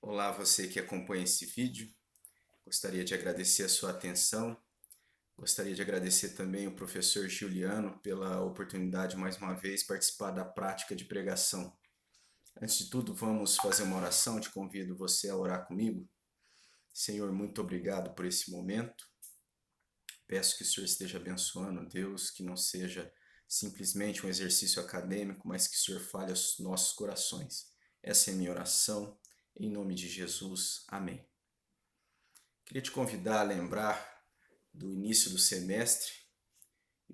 Olá, você que acompanha esse vídeo. Gostaria de agradecer a sua atenção. Gostaria de agradecer também o professor Juliano pela oportunidade mais uma vez participar da prática de pregação. Antes de tudo, vamos fazer uma oração. Te convido você a orar comigo. Senhor, muito obrigado por esse momento. Peço que o Senhor esteja abençoando, Deus, que não seja simplesmente um exercício acadêmico, mas que o Senhor fale aos nossos corações. Essa é a minha oração. Em nome de Jesus. Amém. Queria te convidar a lembrar do início do semestre,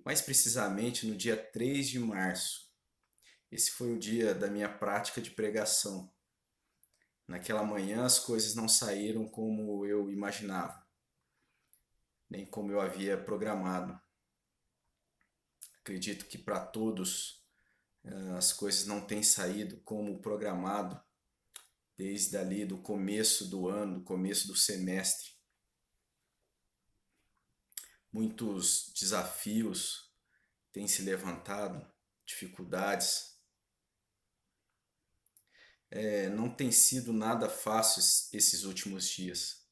mais precisamente no dia 3 de março. Esse foi o dia da minha prática de pregação. Naquela manhã as coisas não saíram como eu imaginava, nem como eu havia programado. Acredito que para todos as coisas não têm saído como programado desde ali do começo do ano, do começo do semestre. Muitos desafios têm se levantado, dificuldades. Não tem sido nada fácil esses últimos dias.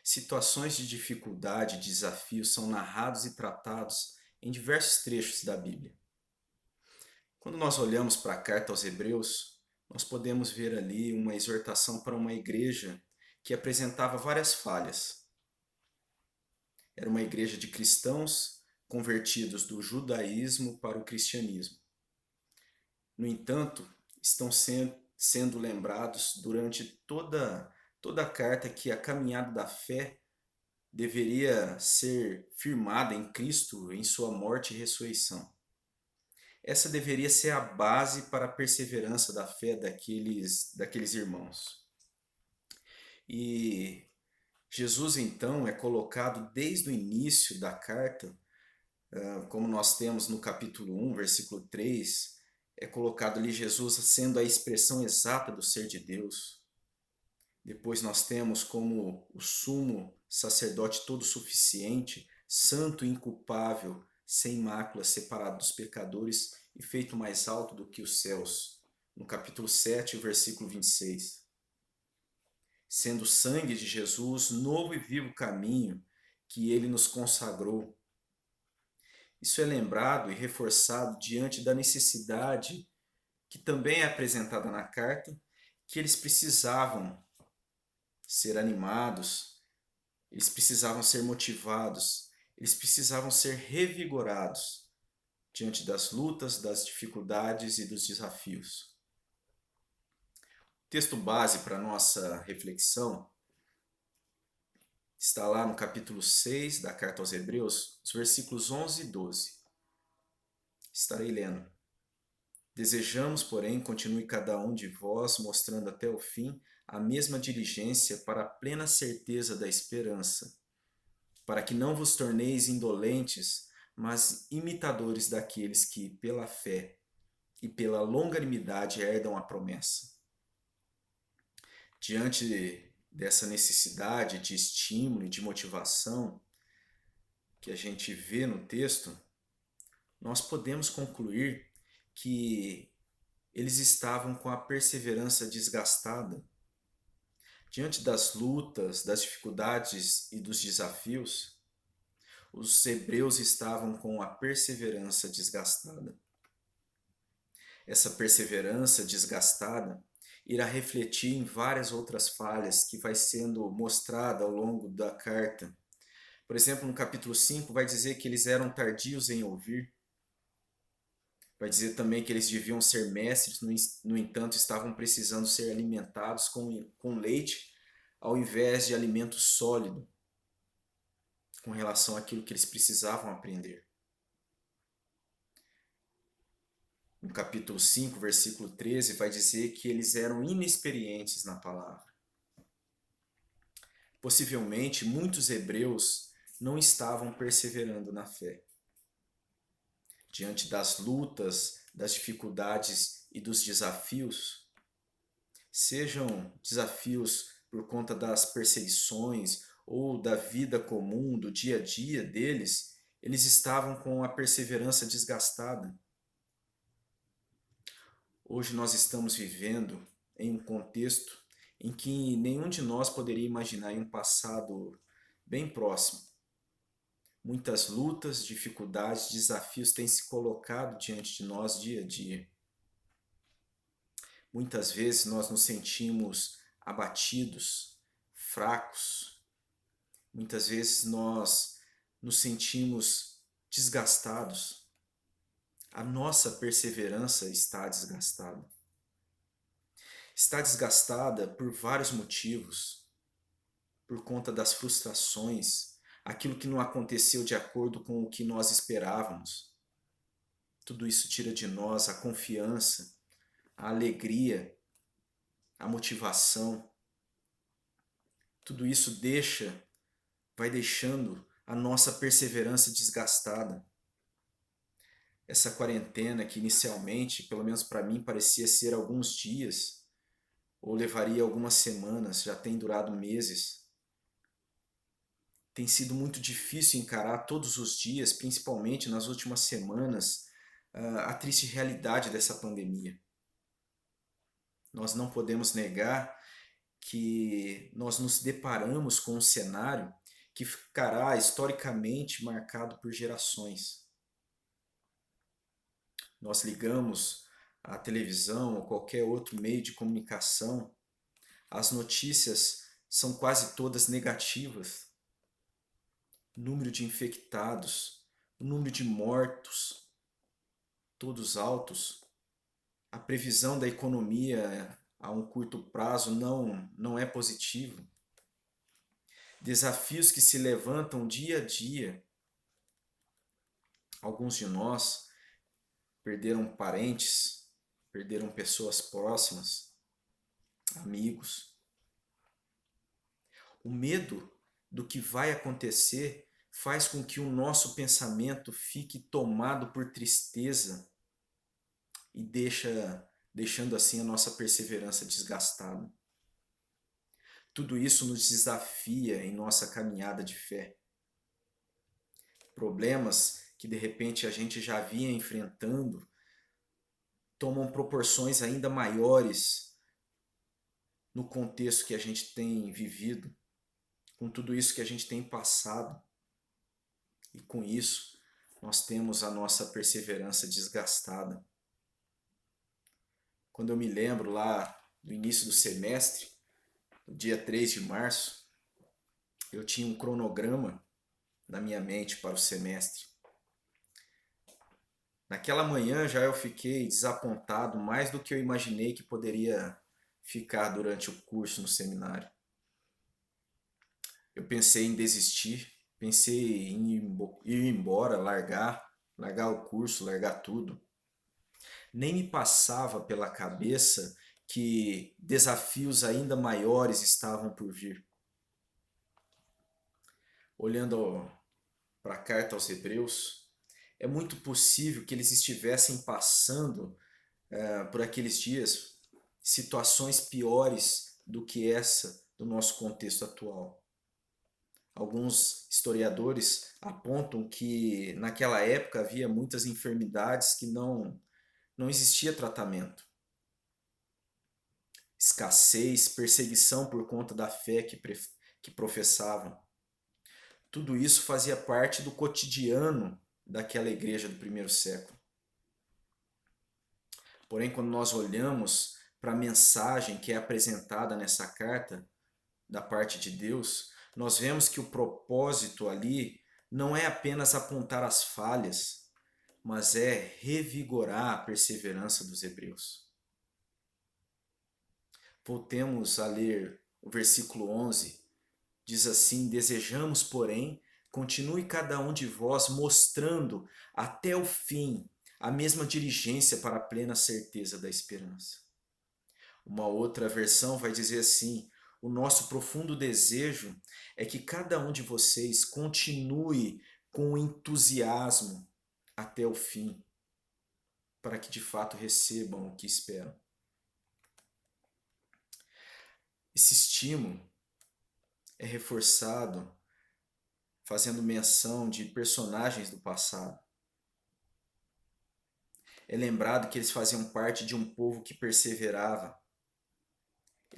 Situações de dificuldade e desafio são narrados e tratados em diversos trechos da Bíblia. Quando nós olhamos para a carta aos Hebreus, nós podemos ver ali uma exortação para uma igreja que apresentava várias falhas. Era uma igreja de cristãos convertidos do judaísmo para o cristianismo. No entanto, estão sendo lembrados durante toda a carta que a caminhada da fé deveria ser firmada em Cristo, em sua morte e ressurreição. Essa deveria ser a base para a perseverança da fé daqueles irmãos. E Jesus, então, é colocado desde o início da carta, como nós temos no capítulo 1, versículo 3, é colocado ali Jesus sendo a expressão exata do ser de Deus. Depois nós temos como o sumo sacerdote todo suficiente, santo e inculpável, sem mácula, separado dos pecadores e feito mais alto do que os céus. No capítulo 7, versículo 26. Sendo o sangue de Jesus novo e vivo caminho que ele nos consagrou. Isso é lembrado e reforçado diante da necessidade que também é apresentada na carta, que eles precisavam ser animados, eles precisavam ser motivados, eles precisavam ser revigorados diante das lutas, das dificuldades e dos desafios. O texto base para a nossa reflexão está lá no capítulo 6 da carta aos Hebreus, os versículos 11 e 12. Estarei lendo. Desejamos, porém, continue cada um de vós mostrando até o fim a mesma diligência para a plena certeza da esperança, para que não vos torneis indolentes, mas imitadores daqueles que, pela fé e pela longanimidade, herdam a promessa. Diante dessa necessidade de estímulo e de motivação que a gente vê no texto, nós podemos concluir que eles estavam com a perseverança desgastada. Diante das lutas, das dificuldades e dos desafios, os hebreus estavam com a perseverança desgastada. Essa perseverança desgastada irá refletir em várias outras falhas que vai sendo mostrada ao longo da carta. Por exemplo, no capítulo 5 vai dizer que eles eram tardios em ouvir. Vai dizer também que eles deviam ser mestres, no entanto, estavam precisando ser alimentados com leite ao invés de alimento sólido, com relação àquilo que eles precisavam aprender. No capítulo 5, versículo 13, vai dizer que eles eram inexperientes na palavra. Possivelmente, muitos hebreus não estavam perseverando na fé. Diante das lutas, das dificuldades e dos desafios, sejam desafios por conta das perseguições ou da vida comum, do dia a dia deles, eles estavam com a perseverança desgastada. Hoje nós estamos vivendo em um contexto em que nenhum de nós poderia imaginar em um passado bem próximo. Muitas lutas, dificuldades, desafios têm se colocado diante de nós dia a dia. Muitas vezes nós nos sentimos abatidos, fracos. Muitas vezes nós nos sentimos desgastados. A nossa perseverança está desgastada. Está desgastada por vários motivos, por conta das frustrações, aquilo que não aconteceu de acordo com o que nós esperávamos. Tudo isso tira de nós a confiança, a alegria, a motivação. Tudo isso vai deixando a nossa perseverança desgastada. Essa quarentena que inicialmente, pelo menos para mim, parecia ser alguns dias, ou levaria algumas semanas, já tem durado meses. Tem sido muito difícil encarar todos os dias, principalmente nas últimas semanas, a triste realidade dessa pandemia. Nós não podemos negar que nós nos deparamos com um cenário que ficará historicamente marcado por gerações. Nós ligamos a televisão ou qualquer outro meio de comunicação, as notícias são quase todas negativas. O número de infectados, o número de mortos, todos altos. A previsão da economia a um curto prazo não é positivo. Desafios que se levantam dia a dia. Alguns de nós perderam parentes, perderam pessoas próximas, amigos. O medo do que vai acontecer faz com que o nosso pensamento fique tomado por tristeza e deixando assim a nossa perseverança desgastada. Tudo isso nos desafia em nossa caminhada de fé. Problemas que de repente a gente já vinha enfrentando tomam proporções ainda maiores no contexto que a gente tem vivido, com tudo isso que a gente tem passado. E com isso, nós temos a nossa perseverança desgastada. Quando eu me lembro lá do início do semestre, no dia 3 de março, eu tinha um cronograma na minha mente para o semestre. Naquela manhã já eu fiquei desapontado mais do que eu imaginei que poderia ficar durante o curso no seminário. Eu pensei em desistir, pensei em ir embora, largar o curso, largar tudo. Nem me passava pela cabeça que desafios ainda maiores estavam por vir. Olhando para a carta aos Hebreus, é muito possível que eles estivessem passando por aqueles dias situações piores do que essa do nosso contexto atual. Alguns historiadores apontam que naquela época havia muitas enfermidades que não existia tratamento. Escassez, perseguição por conta da fé que professavam. Tudo isso fazia parte do cotidiano daquela igreja do primeiro século. Porém, quando nós olhamos para a mensagem que é apresentada nessa carta da parte de Deus, nós vemos que o propósito ali não é apenas apontar as falhas, mas é revigorar a perseverança dos hebreus. Voltemos a ler o versículo 11. Diz assim: desejamos, porém, continue cada um de vós mostrando até o fim a mesma diligência para a plena certeza da esperança. Uma outra versão vai dizer assim: o nosso profundo desejo é que cada um de vocês continue com entusiasmo até o fim, para que de fato recebam o que esperam. Esse estímulo é reforçado fazendo menção de personagens do passado. É lembrado que eles faziam parte de um povo que perseverava.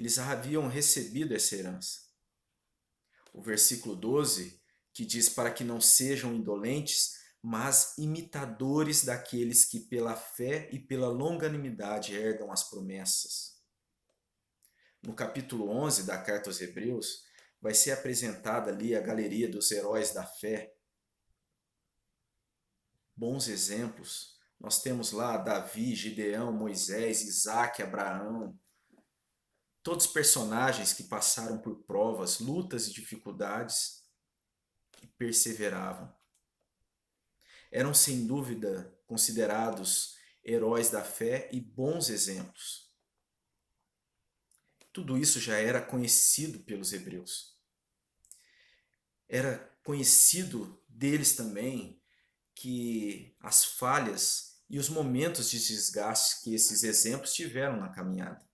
eles haviam recebido essa herança. O versículo 12, que diz para que não sejam indolentes, mas imitadores daqueles que pela fé e pela longanimidade herdam as promessas. No capítulo 11 da carta aos Hebreus, vai ser apresentada ali a galeria dos heróis da fé. Bons exemplos. Nós temos lá Davi, Gideão, Moisés, Isaac, Abraão. Todos personagens que passaram por provas, lutas e dificuldades e perseveravam. Eram sem dúvida considerados heróis da fé e bons exemplos. Tudo isso já era conhecido pelos hebreus. Era conhecido deles também que as falhas e os momentos de desgaste que esses exemplos tiveram na caminhada.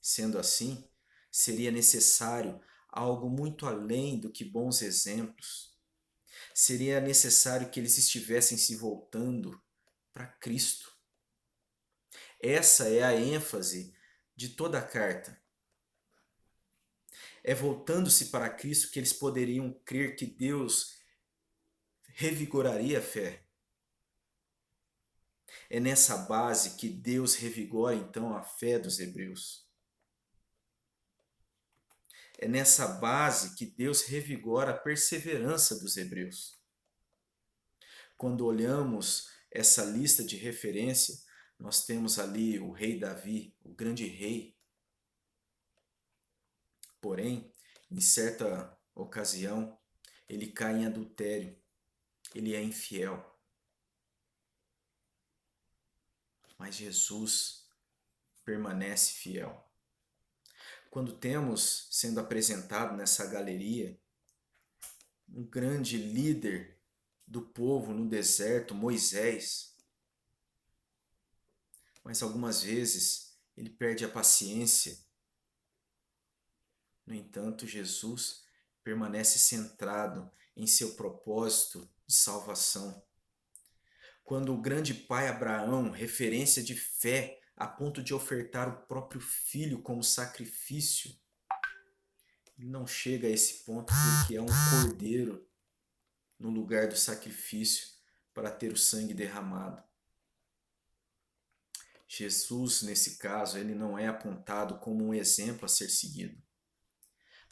Sendo assim, seria necessário algo muito além do que bons exemplos. Seria necessário que eles estivessem se voltando para Cristo. Essa é a ênfase de toda a carta. É voltando-se para Cristo que eles poderiam crer que Deus revigoraria a fé. É nessa base que Deus revigora então a fé dos hebreus. É nessa base que Deus revigora a perseverança dos hebreus. Quando olhamos essa lista de referência, nós temos ali o rei Davi, o grande rei. Porém, em certa ocasião, ele cai em adultério, ele é infiel. Mas Jesus permanece fiel. Quando temos sendo apresentado nessa galeria um grande líder do povo no deserto, Moisés, mas algumas vezes ele perde a paciência. No entanto, Jesus permanece centrado em seu propósito de salvação. Quando o grande pai Abraão, referência de fé, a ponto de ofertar o próprio filho como sacrifício, ele não chega a esse ponto porque é um cordeiro no lugar do sacrifício para ter o sangue derramado. Jesus, nesse caso, ele não é apontado como um exemplo a ser seguido,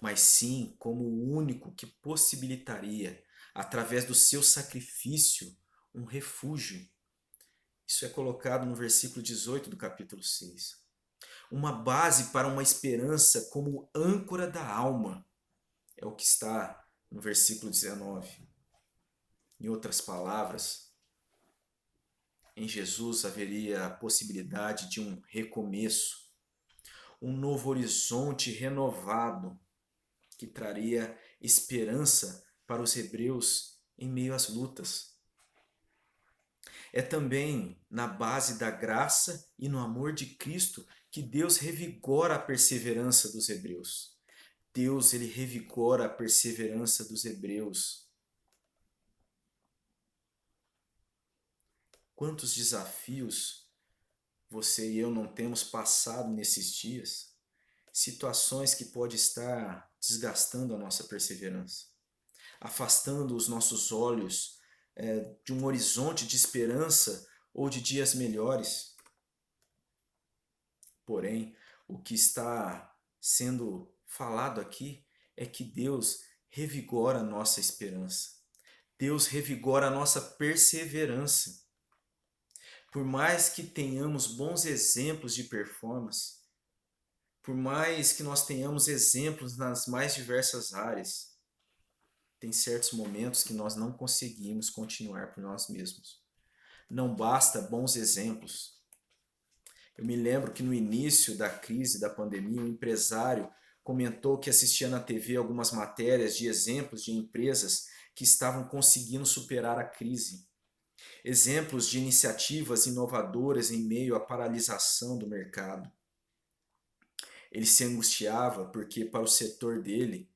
mas sim como o único que possibilitaria, através do seu sacrifício, um refúgio. Isso é colocado no versículo 18 do capítulo 6. Uma base para uma esperança como âncora da alma. É o que está no versículo 19. Em outras palavras, em Jesus haveria a possibilidade de um recomeço, um novo horizonte renovado que traria esperança para os hebreus em meio às lutas. É também na base da graça e no amor de Cristo que Deus revigora a perseverança dos hebreus. Deus, ele revigora a perseverança dos hebreus. Quantos desafios você e eu não temos passado nesses dias? Situações que podem estar desgastando a nossa perseverança, afastando os nossos olhos de um horizonte de esperança ou de dias melhores. Porém, o que está sendo falado aqui é que Deus revigora a nossa esperança. Deus revigora a nossa perseverança. Por mais que tenhamos bons exemplos de performance, por mais que nós tenhamos exemplos nas mais diversas áreas, tem certos momentos que nós não conseguimos continuar por nós mesmos. Não basta bons exemplos. Eu me lembro que no início da crise da pandemia, um empresário comentou que assistia na TV algumas matérias de exemplos de empresas que estavam conseguindo superar a crise. Exemplos de iniciativas inovadoras em meio à paralisação do mercado. Ele se angustiava porque, para o setor dele,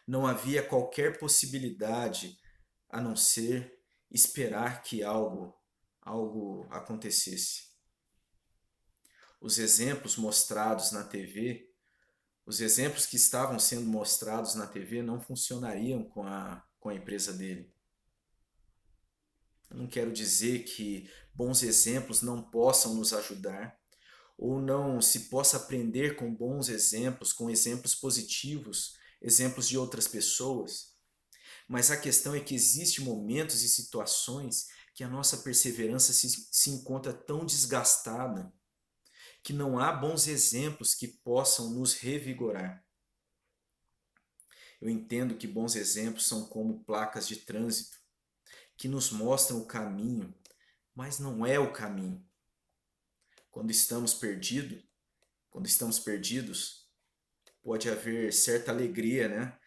não havia qualquer possibilidade a não ser esperar que algo acontecesse. os exemplos mostrados na TV, os exemplos que estavam sendo mostrados na TV não funcionariam com a empresa dele. Eu não quero dizer que bons exemplos não possam nos ajudar, ou não se possa aprender com bons exemplos, com exemplos positivos, exemplos de outras pessoas. Mas a questão é que existem momentos e situações que a nossa perseverança se encontra tão desgastada que não há bons exemplos que possam nos revigorar. Eu entendo que bons exemplos são como placas de trânsito, que nos mostram o caminho, mas não é o caminho. Quando estamos perdidos, pode haver certa alegria, né?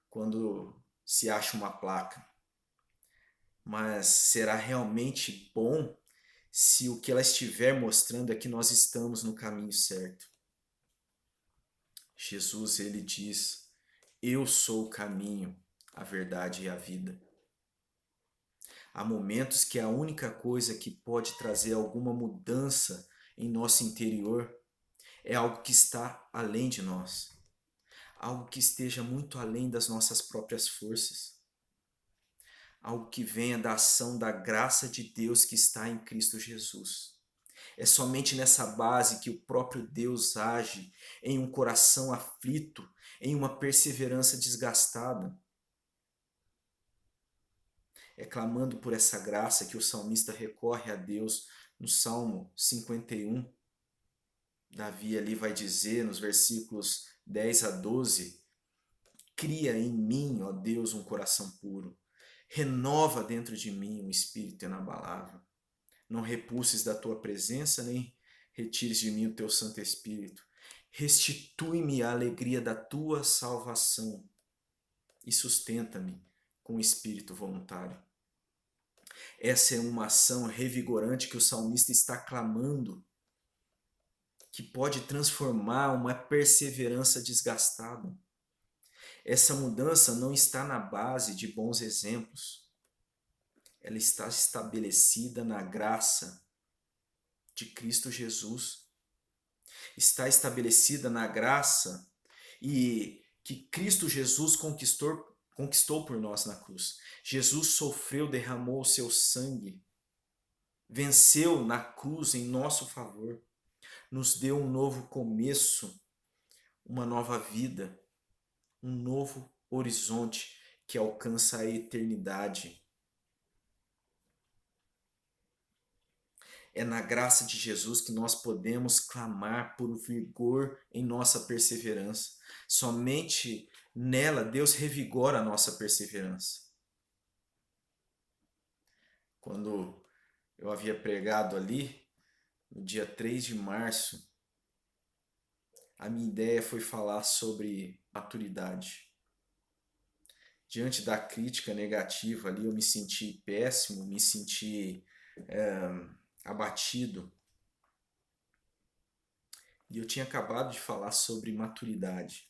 Quando se acha uma placa. Mas será realmente bom se o que ela estiver mostrando é que nós estamos no caminho certo? Jesus, ele diz: eu sou o caminho, a verdade e a vida. Há momentos que a única coisa que pode trazer alguma mudança em nosso interior é algo que está além de nós, algo que esteja muito além das nossas próprias forças, algo que venha da ação da graça de Deus que está em Cristo Jesus. É somente nessa base que o próprio Deus age em um coração aflito, em uma perseverança desgastada. É clamando por essa graça que o salmista recorre a Deus no Salmo 51. Davi ali vai dizer nos versículos 10 a 12: cria em mim, ó Deus, um coração puro. Renova dentro de mim um espírito inabalável. Não repulses da tua presença, nem retires de mim o teu Santo Espírito. Restitui-me a alegria da tua salvação e sustenta-me com o espírito voluntário. Essa é uma ação revigorante que o salmista está clamando, que pode transformar uma perseverança desgastada. Essa mudança não está na base de bons exemplos. Ela está estabelecida na graça de Cristo Jesus. Está estabelecida na graça e que Cristo Jesus conquistou por nós na cruz. Jesus sofreu, derramou o seu sangue, venceu na cruz em nosso favor, nos deu um novo começo, uma nova vida, um novo horizonte que alcança a eternidade. É na graça de Jesus que nós podemos clamar por vigor em nossa perseverança. Somente nela Deus revigora a nossa perseverança. Quando eu havia pregado ali, no dia 3 de março, a minha ideia foi falar sobre maturidade. Diante da crítica negativa ali, eu me senti péssimo, me senti abatido. E eu tinha acabado de falar sobre maturidade.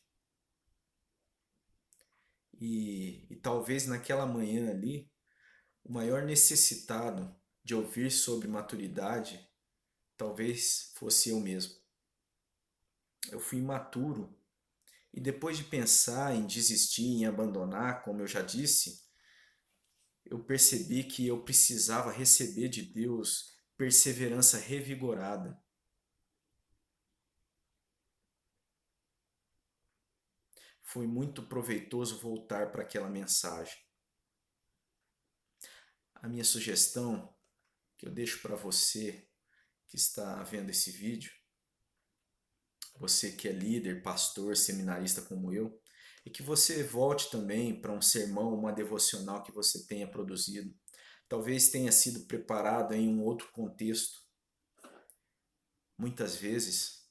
E talvez naquela manhã ali, o maior necessitado de ouvir sobre maturidade, talvez fosse eu mesmo. Eu fui imaturo e depois de pensar em desistir, em abandonar, como eu já disse, eu percebi que eu precisava receber de Deus perseverança revigorada. Foi muito proveitoso voltar para aquela mensagem. A minha sugestão que eu deixo para você que está vendo esse vídeo, você que é líder, pastor, seminarista como eu, é que você volte também para um sermão, uma devocional que você tenha produzido. Talvez tenha sido preparado em um outro contexto. Muitas vezes,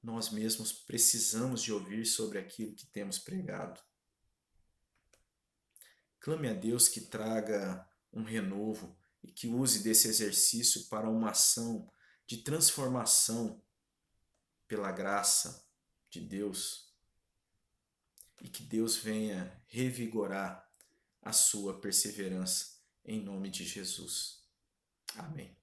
nós mesmos precisamos de ouvir sobre aquilo que temos pregado. Clame a Deus que traga um renovo e que use desse exercício para uma ação de transformação pela graça de Deus e que Deus venha revigorar a sua perseverança em nome de Jesus. Amém.